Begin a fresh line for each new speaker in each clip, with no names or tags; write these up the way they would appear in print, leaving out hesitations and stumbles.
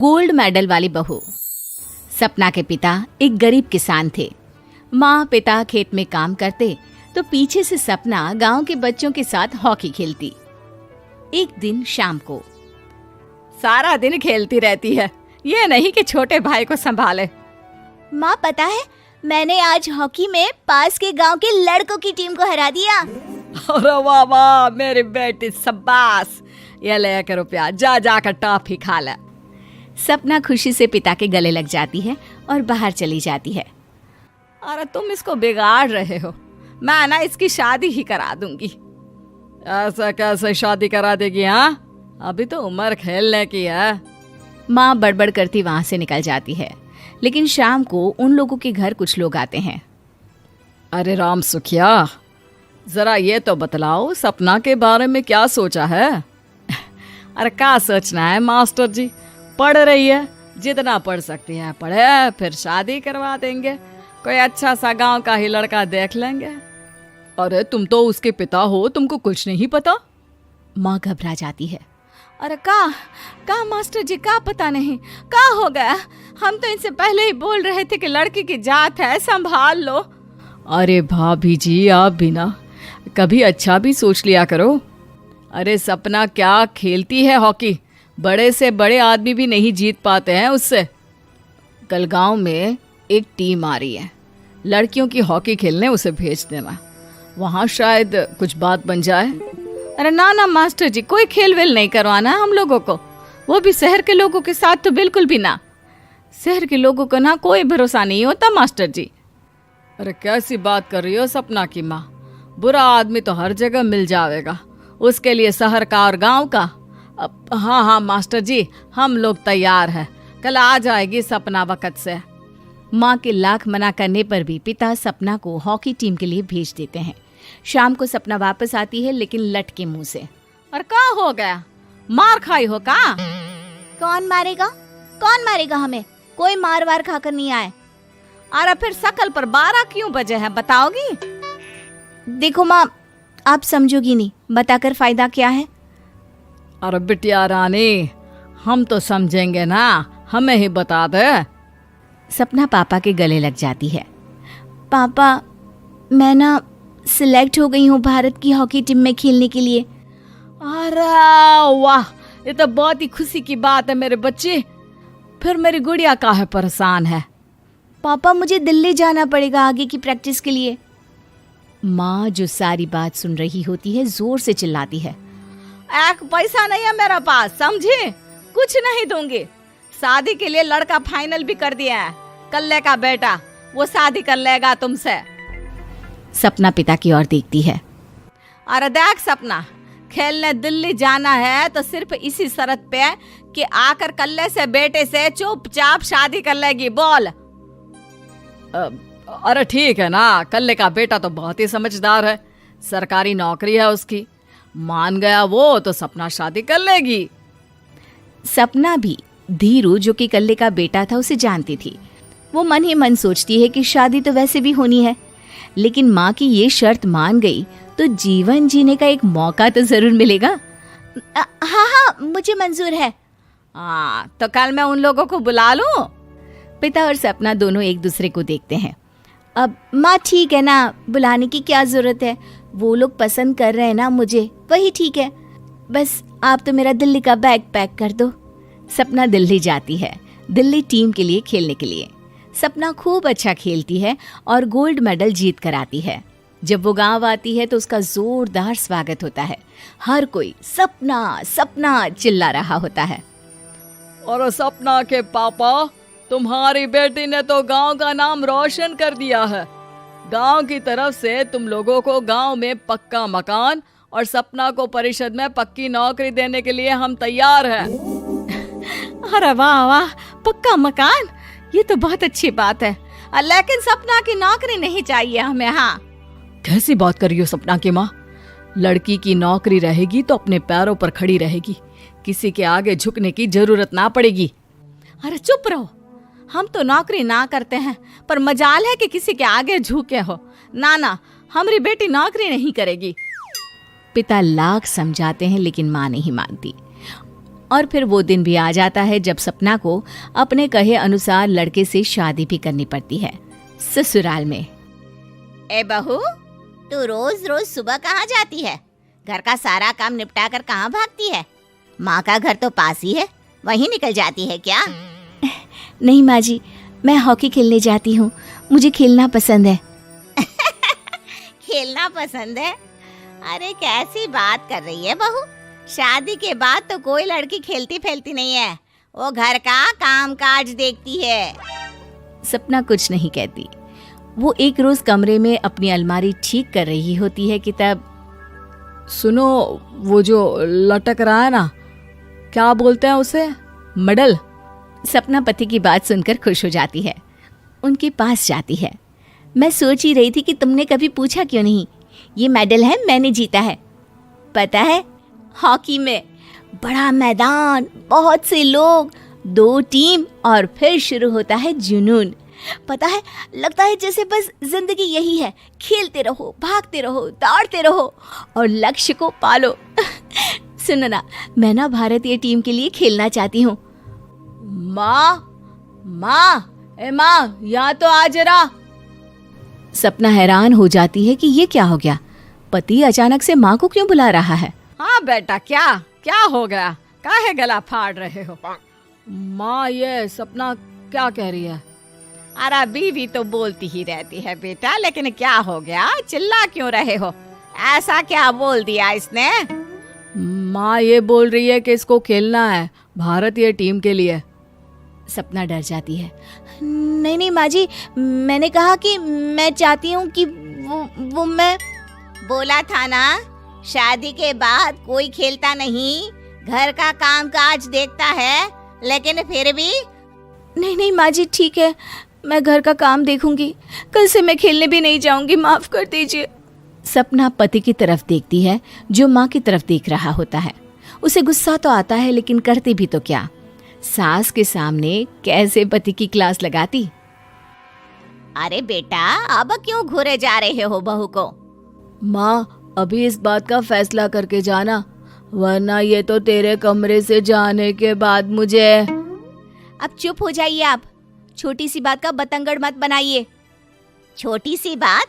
Gold medal वाली बहू। सपना के पिता एक गरीब किसान थे। माँ पिता खेत में काम करते तो पीछे से सपना गांव के बच्चों के साथ हॉकी खेलती। एक दिन शाम को
सारा दिन खेलती रहती है, ये नहीं कि छोटे भाई को संभाले।
माँ पता है, मैंने आज हॉकी में पास के गांव के लड़कों की टीम को हरा दिया।
अरे वाह वाह मेरी बेटी, शाबाश। ये ले रुपया, जा जाकर टॉफी खा ले।
सपना खुशी से पिता के गले लग जाती है और बाहर चली जाती है।
अरे तुम इसको बिगाड़ रहे हो, मैं ना इसकी शादी ही करा दूंगी। ऐसा कैसे शादी करा देगी? हाँ, अभी तो उम्र खेलने की है।
माँ बड़बड़ करती वहां से निकल जाती है, लेकिन शाम को उन लोगों के घर कुछ लोग आते हैं।
अरे राम सुखिया, जरा ये तो बतलाओ सपना के बारे में क्या सोचा है? अरे क्या सोचना है मास्टर जी, पढ़ रही है, जितना पढ़ सकती है पढ़े, फिर शादी करवा देंगे, कोई अच्छा सा गांव का ही लड़का देख लेंगे। अरे तुम तो उसके पिता हो, तुमको कुछ नहीं पता?
माँ घबरा जाती है।
अरे का मास्टर जी, का पता नहीं, का हो गया? हम तो इनसे पहले ही बोल रहे थे कि लड़की की जात है, संभाल लो। अरे भाभी जी, आप भी ना कभी अच्छा भी सोच लिया करो। अरे सपना क्या खेलती है हॉकी, बड़े से बड़े आदमी भी नहीं जीत पाते हैं उससे। कल गांव में एक टीम आ रही है, लड़कियों की हॉकी खेलने उसे भेज देना, वहां शायद कुछ बात बन जाए। अरे ना मास्टर जी, कोई खेल वेल नहीं करवाना है हम लोगों को, वो भी शहर के लोगों के साथ तो बिल्कुल भी ना। शहर के लोगों को ना कोई भरोसा नहीं होता मास्टर जी। अरे कैसी बात कर रही हो सपना की माँ, बुरा आदमी तो हर जगह मिल जाएगा, उसके लिए शहर का और गांव का। हाँ मास्टर जी, हम लोग तैयार हैं, कल आ जाएगी सपना वक्त से।
माँ के लाख मना करने पर भी पिता सपना को हॉकी टीम के लिए भेज देते हैं। शाम को सपना वापस आती है, लेकिन लट के मुंह से।
और क्या हो गया, मार खाई हो का?
कौन मारेगा हमें? कोई मार वार खाकर नहीं आए।
अरे फिर शकल पर 12 क्यों बजे है, बताओगी?
देखो माँ, आप समझोगी नहीं, बताकर फायदा क्या है?
अरे बिटिया रानी, हम तो समझेंगे ना, हमें ही बता दे।
सपना पापा के गले लग जाती है।
पापा, मैं ना सिलेक्ट हो गई हूँ भारत की हॉकी टीम में खेलने के लिए।
अरे वाह, ये तो बहुत ही खुशी की बात है मेरे बच्चे। फिर मेरी गुड़िया काहे परेशान है?
पापा, मुझे दिल्ली जाना पड़ेगा आगे की प्रैक्टिस के लिए।
माँ जो सारी बात सुन रही होती है, जोर से चिल्लाती है।
एक पैसा नहीं है मेरे पास, समझी? कुछ नहीं दूंगी। शादी के लिए लड़का फाइनल भी कर दिया है, कल्ले का बेटा, वो शादी कर लेगा तुमसे।
सपना पिता की ओर देखती है।
अरे देख सपना, खेलने दिल्ली जाना है तो सिर्फ इसी शर्त पे कि आकर कल्ले से बेटे से चुपचाप शादी कर लेगी, बोल। अरे ठीक है ना, कल्ले का बेटा तो बहुत ही समझदार है, सरकारी नौकरी है उसकी, मान गया वो तो सपना शादी कर लेगी।
सपना भी धीरू, जो कि कल्ले का बेटा था, उसे जानती थी। वो मन ही मन सोचती है कि शादी तो वैसे भी होनी है, लेकिन माँ की ये शर्त मान गई तो जीवन जीने का एक मौका तो जरूर मिलेगा।
हाँ, मुझे मंजूर है।
हाँ, तो कल मैं उन लोगों को बुला लूं?
पिता और सपना दोनों एक दूसरे को देखते हैं।
अब माँ ठीक है ना, बुलाने की क्या जरूरत है, वो लोग पसंद कर रहे हैं ना मुझे, वही ठीक है। बस आप तो मेरा दिल्ली का बैग पैक कर दो।
सपना दिल्ली जाती है, दिल्ली टीम के लिए खेलने के लिए। सपना खूब अच्छा खेलती है और गोल्ड मेडल जीत कर आती है। जब वो गांव आती है तो उसका जोरदार स्वागत होता है। हर कोई सपना सपना चिल्ला रहा होता है।
और सपना के पापा, तुम्हारी बेटी ने तो गांव का नाम रोशन कर दिया है। गांव की तरफ से तुम लोगों को गांव में पक्का मकान और सपना को परिषद में पक्की नौकरी देने के लिए हम तैयार हैं।
अरे वाह वाह, पक्का मकान, ये तो बहुत अच्छी बात है,
लेकिन सपना की नौकरी नहीं चाहिए हमें। हाँ, कैसी बात कर रही हो सपना की माँ? लड़की की नौकरी रहेगी तो अपने पैरों पर खड़ी रहेगी, किसी के आगे झुकने की जरूरत ना पड़ेगी। अरे चुप रहो, हम तो नौकरी ना करते हैं, पर मजाल है कि किसी के आगे झुके हो। ना, हमारी बेटी नौकरी नहीं करेगी।
पिता लाख समझाते हैं, लेकिन माँ नहीं मानती। और फिर वो दिन भी आ जाता है जब सपना को अपने कहे अनुसार लड़के से शादी भी करनी पड़ती है। ससुराल में
ए बहू, तू रोज रोज सुबह कहाँ जाती है? घर का सारा काम निपटा कर कहाँ भागती है? माँ का घर तो पास ही है, वहीं निकल जाती है क्या?
नहीं माँ जी, मैं हॉकी खेलने जाती हूँ, मुझे खेलना पसंद है।
खेलना पसंद है? अरे कैसी बात कर रही है बहू, शादी के बाद तो कोई लड़की खेलती फैलती नहीं है, वो घर का काम काज देखती है।
सपना कुछ नहीं कहती। वो एक रोज कमरे में अपनी अलमारी ठीक कर रही होती है कि तब
सुनो, वो जो लटक रहा है ना, क्या बोलते हैं उसे? मेडल।
सपना पति की बात सुनकर खुश हो जाती है, उनके पास जाती है।
मैं सोच ही रही थी कि तुमने कभी पूछा क्यों नहीं। ये मेडल है, मैंने जीता है, पता है, हॉकी में। बड़ा मैदान, बहुत से लोग, 2 टीम और फिर शुरू होता है जुनून। पता है, लगता है जैसे बस जिंदगी यही है, खेलते रहो, भागते रहो, दौड़ते रहो और लक्ष्य को पालो। सुनो ना, मैं ना भारतीय टीम के लिए खेलना चाहती हूँ।
माँ, यहाँ तो आ जरा।
सपना हैरान हो जाती है कि ये क्या हो गया, पति अचानक से माँ को क्यों बुला रहा है।
हाँ बेटा, क्या हो गया? काहे गला फाड़ रहे हो? माँ, ये सपना क्या कह रही है?
अरे बीवी तो बोलती ही रहती है बेटा, लेकिन क्या हो गया, चिल्ला क्यों रहे हो? ऐसा क्या बोल दिया इसने?
माँ ये बोल रही है कि इसको खेलना है भारतीय टीम के लिए।
सपना डर जाती है।
नहीं माँ जी, मैंने कहा कि मैं चाहती हूँ कि वो मैं बोला था ना, शादी के बाद कोई खेलता नहीं, घर का काम काज देखता है, लेकिन फिर भी।
नहीं माँ जी, ठीक है, मैं घर का काम देखूंगी, कल से मैं खेलने भी नहीं जाऊंगी, माफ कर दीजिए।
सपना पति की तरफ देखती है जो माँ की तरफ देख रहा होता है। उसे गुस्सा तो आता है, लेकिन करती भी तो क्या, सास के सामने कैसे पति की क्लास लगाती।
अरे बेटा, अब क्यों घूरे जा रहे हो बहू को?
माँ, अभी इस बात का फैसला करके जाना, वरना ये तो तेरे कमरे से जाने के बाद मुझे।
अब चुप हो जाइए आप, छोटी सी बात का बतंगड़ मत बनाइए। छोटी सी बात?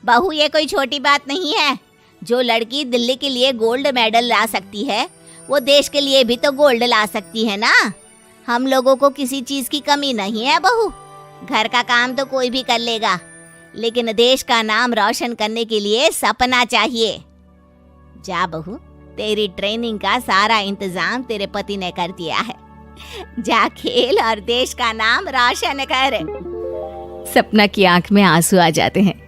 बहू, ये कोई छोटी बात नहीं है। जो लड़की दिल्ली के लिए गोल्ड मेडल ला सकती है, वो देश के लिए भी तो गोल्ड ला सकती है ना। हम लोगों को किसी चीज की कमी नहीं है बहू, घर का काम तो कोई भी कर लेगा, लेकिन देश का नाम रोशन करने के लिए सपना चाहिए। जा बहू, तेरी ट्रेनिंग का सारा इंतजाम तेरे पति ने कर दिया है, जा खेल और देश का नाम रोशन कर।
सपना की आंख में आंसू आ जाते हैं।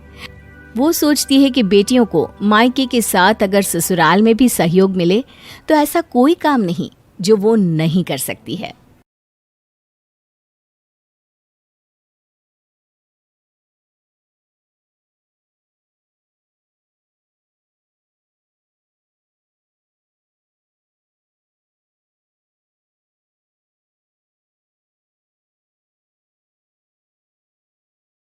वो सोचती है कि बेटियों को मायके के साथ अगर ससुराल में भी सहयोग मिले तो ऐसा कोई काम नहीं जो वो नहीं कर सकती है।